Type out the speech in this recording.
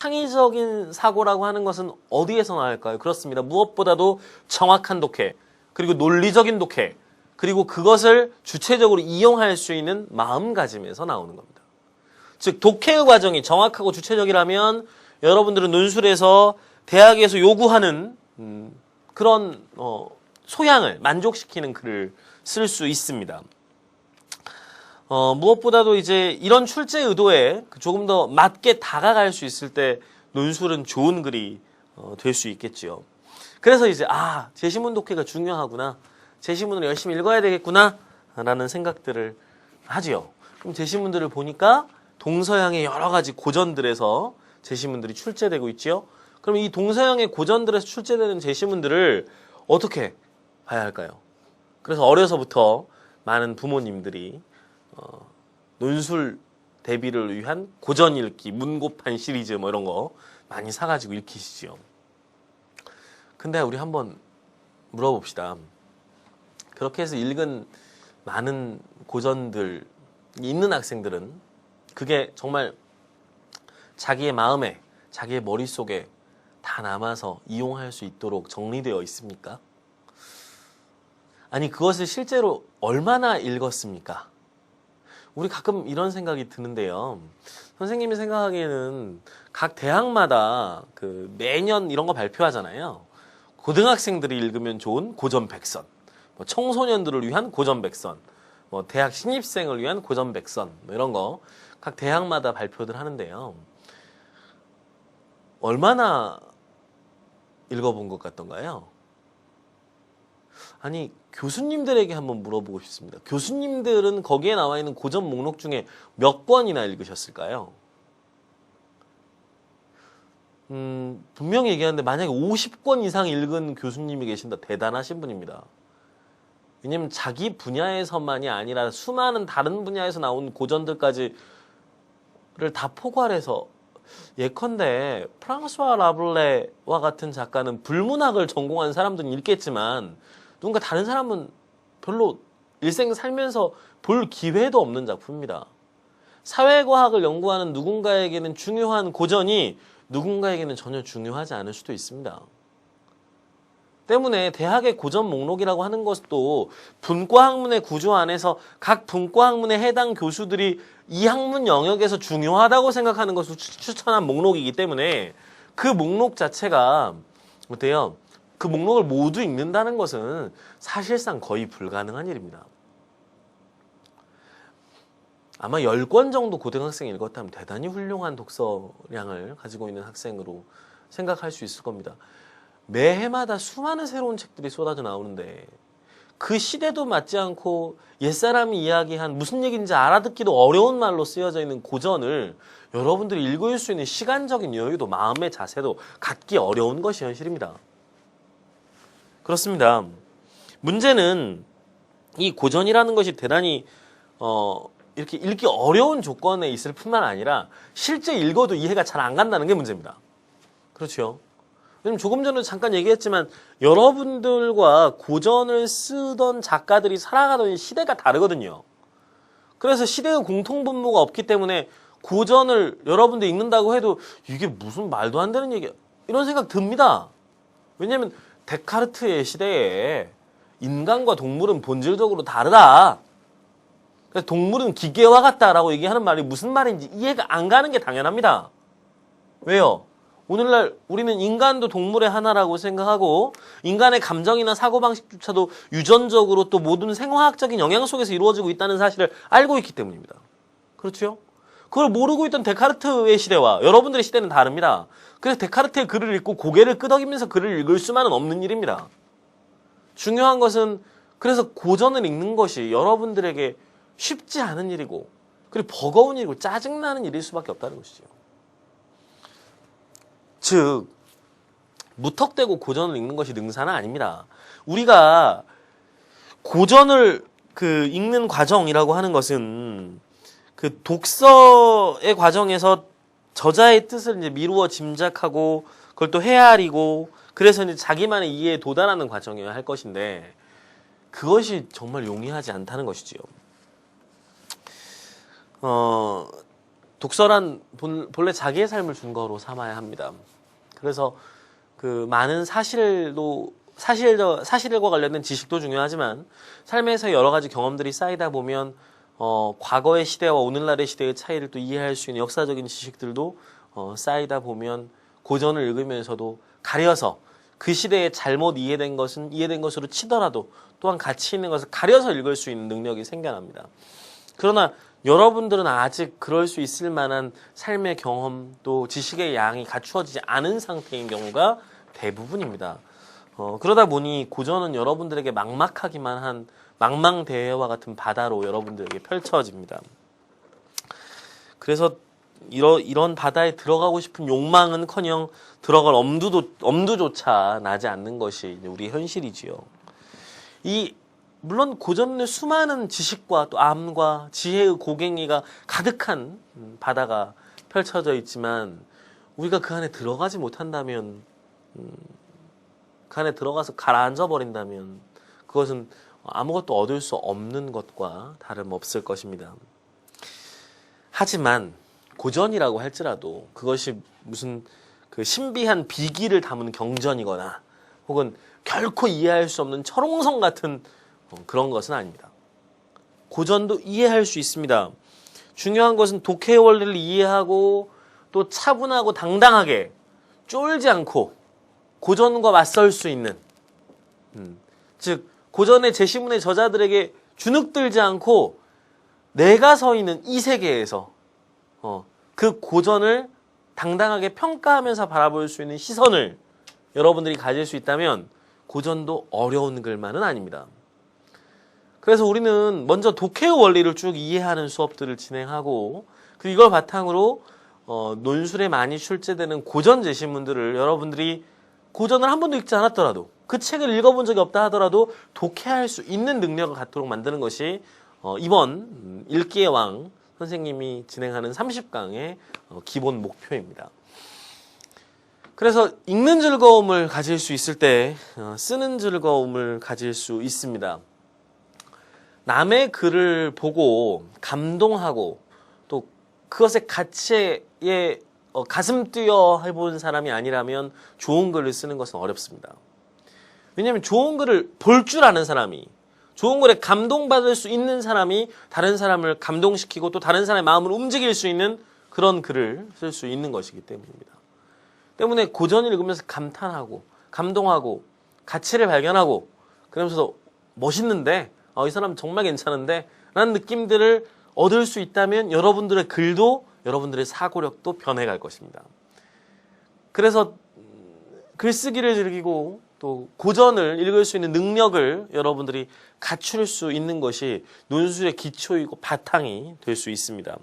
창의적인 사고라고 하는 것은 어디에서 나올까요? 그렇습니다. 무엇보다도 정확한 독해, 그리고 논리적인 독해, 그리고 그것을 주체적으로 이용할 수 있는 마음가짐에서 나오는 겁니다. 즉 독해의 과정이 정확하고 주체적이라면 여러분들은 논술에서 대학에서 요구하는 그런 소양을 만족시키는 글을 쓸 수 있습니다. 무엇보다도 이제 이런 출제 의도에 조금 더 맞게 다가갈 수 있을 때 논술은 좋은 글이 될 수 있겠지요. 그래서 이제 제시문 독해가 중요하구나, 제시문을 열심히 읽어야 되겠구나 라는 생각들을 하지요. 그럼 제시문들을 보니까 동서양의 여러 가지 고전들에서 제시문들이 출제되고 있지요. 그럼 이 동서양의 고전들에서 출제되는 제시문들을 어떻게 봐야 할까요? 그래서 어려서부터 많은 부모님들이 논술 대비를 위한 고전 읽기, 문고판 시리즈 뭐 이런 거 많이 사가지고 읽히시죠. 근데 우리 한번 물어봅시다. 그렇게 해서 읽은 많은 고전들이 있는 학생들은 그게 정말 자기의 마음에, 자기의 머릿속에 다 남아서 이용할 수 있도록 정리되어 있습니까? 아니, 그것을 실제로 얼마나 읽었습니까? 우리 가끔 이런 생각이 드는데요. 선생님이 생각하기에는 각 대학마다 매년 이런 거 발표하잖아요. 고등학생들이 읽으면 좋은 고전 100선, 청소년들을 위한 고전 100선, 대학 신입생을 위한 고전 100선, 이런 거 각 대학마다 발표들 하는데요. 얼마나 읽어본 것 같던가요? 아니, 교수님들에게 한번 물어보고 싶습니다. 교수님들은 거기에 나와 있는 고전 목록 중에 몇 권이나 읽으셨을까요? 분명히 얘기하는데 만약에 50권 이상 읽은 교수님이 계신다, 대단하신 분입니다. 왜냐면 자기 분야에서만이 아니라 수많은 다른 분야에서 나온 고전들까지를 다 포괄해서, 예컨대 프랑스와 라블레와 같은 작가는 불문학을 전공한 사람들은 읽겠지만 누군가 다른 사람은 별로 일생 살면서 볼 기회도 없는 작품입니다. 사회과학을 연구하는 누군가에게는 중요한 고전이 누군가에게는 전혀 중요하지 않을 수도 있습니다. 때문에 대학의 고전 목록이라고 하는 것도 분과학문의 구조 안에서 각 분과학문에 해당 교수들이 이 학문 영역에서 중요하다고 생각하는 것을 추천한 목록이기 때문에 그 목록 자체가 어때요? 그 목록을 모두 읽는다는 것은 사실상 거의 불가능한 일입니다. 아마 10권 정도 고등학생이 읽었다면 대단히 훌륭한 독서량을 가지고 있는 학생으로 생각할 수 있을 겁니다. 매해마다 수많은 새로운 책들이 쏟아져 나오는데 그 시대도 맞지 않고 옛사람이 이야기한 무슨 얘기인지 알아듣기도 어려운 말로 쓰여져 있는 고전을 여러분들이 읽을 수 있는 시간적인 여유도 마음의 자세도 갖기 어려운 것이 현실입니다. 그렇습니다. 문제는 이 고전이라는 것이 대단히 이렇게 읽기 어려운 조건에 있을 뿐만 아니라 실제 읽어도 이해가 잘 안 간다는 게 문제입니다. 그렇죠? 왜냐면 조금 전에 잠깐 얘기했지만 여러분들과 고전을 쓰던 작가들이 살아가던 시대가 다르거든요. 그래서 시대의 공통분모가 없기 때문에 고전을 여러분들 읽는다고 해도 이게 무슨 말도 안 되는 얘기야, 이런 생각 듭니다. 왜냐면 데카르트의 시대에 인간과 동물은 본질적으로 다르다, 그래서 동물은 기계와 같다라고 얘기하는 말이 무슨 말인지 이해가 안 가는 게 당연합니다. 왜요? 오늘날 우리는 인간도 동물의 하나라고 생각하고 인간의 감정이나 사고방식조차도 유전적으로 또 모든 생화학적인 영향 속에서 이루어지고 있다는 사실을 알고 있기 때문입니다. 그렇죠? 그걸 모르고 있던 데카르트의 시대와 여러분들의 시대는 다릅니다. 그래서 데카르트의 글을 읽고 고개를 끄덕이면서 글을 읽을 수만은 없는 일입니다. 중요한 것은 그래서 고전을 읽는 것이 여러분들에게 쉽지 않은 일이고 그리고 버거운 일이고 짜증나는 일일 수밖에 없다는 것이죠. 즉 무턱대고 고전을 읽는 것이 능사는 아닙니다. 우리가 고전을 읽는 과정이라고 하는 것은 그 독서의 과정에서 저자의 뜻을 이제 미루어 짐작하고 그걸 또 헤아리고 그래서 이제 자기만의 이해에 도달하는 과정이어야 할 것인데 그것이 정말 용이하지 않다는 것이지요. 독서란 본래 자기의 삶을 준거로 삼아야 합니다. 그래서 그 많은 사실과 관련된 지식도 중요하지만 삶에서 여러 가지 경험들이 쌓이다 보면 과거의 시대와 오늘날의 시대의 차이를 또 이해할 수 있는 역사적인 지식들도 쌓이다 보면 고전을 읽으면서도 가려서 그 시대에 잘못 이해된 것은 이해된 것으로 치더라도 또한 가치 있는 것을 가려서 읽을 수 있는 능력이 생겨납니다. 그러나 여러분들은 아직 그럴 수 있을 만한 삶의 경험 또 지식의 양이 갖추어지지 않은 상태인 경우가 대부분입니다. 그러다 보니 고전은 여러분들에게 막막하기만 한 망망대해와 같은 바다로 여러분들에게 펼쳐집니다. 그래서 이런 바다에 들어가고 싶은 욕망은커녕 들어갈 엄두조차 나지 않는 것이 우리 현실이지요. 물론 고전의 수많은 지식과 또 암과 지혜의 고갱이가 가득한 바다가 펼쳐져 있지만 우리가 그 안에 들어가지 못한다면, 그 안에 들어가서 가라앉아 버린다면 그것은 아무것도 얻을 수 없는 것과 다름없을 것입니다. 하지만 고전이라고 할지라도 그것이 무슨 그 신비한 비기를 담은 경전이거나 혹은 결코 이해할 수 없는 철옹성 같은 그런 것은 아닙니다. 고전도 이해할 수 있습니다. 중요한 것은 독해의 원리를 이해하고 또 차분하고 당당하게 쫄지 않고 고전과 맞설 수 있는, 즉 고전의 제시문의 저자들에게 주눅들지 않고 내가 서 있는 이 세계에서 그 고전을 당당하게 평가하면서 바라볼 수 있는 시선을 여러분들이 가질 수 있다면 고전도 어려운 글만은 아닙니다. 그래서 우리는 먼저 독해의 원리를 쭉 이해하는 수업들을 진행하고 그리고 이걸 바탕으로 논술에 많이 출제되는 고전 제시문들을 여러분들이 고전을 한 번도 읽지 않았더라도 그 책을 읽어본 적이 없다 하더라도 독해할 수 있는 능력을 갖도록 만드는 것이 이번 읽기의 왕 선생님이 진행하는 30강의 기본 목표입니다. 그래서 읽는 즐거움을 가질 수 있을 때 쓰는 즐거움을 가질 수 있습니다. 남의 글을 보고 감동하고 또 그것의 가치에 가슴 뛰어 해본 사람이 아니라면 좋은 글을 쓰는 것은 어렵습니다. 왜냐하면 좋은 글을 볼 줄 아는 사람이, 좋은 글에 감동받을 수 있는 사람이 다른 사람을 감동시키고 또 다른 사람의 마음을 움직일 수 있는 그런 글을 쓸 수 있는 것이기 때문입니다. 때문에 고전을 읽으면서 감탄하고 감동하고 가치를 발견하고 그러면서 멋있는데 이 사람 정말 괜찮은데 라는 느낌들을 얻을 수 있다면 여러분들의 글도 여러분들의 사고력도 변해갈 것입니다. 그래서 글쓰기를 즐기고 또 고전을 읽을 수 있는 능력을 여러분들이 갖출 수 있는 것이 논술의 기초이고 바탕이 될 수 있습니다.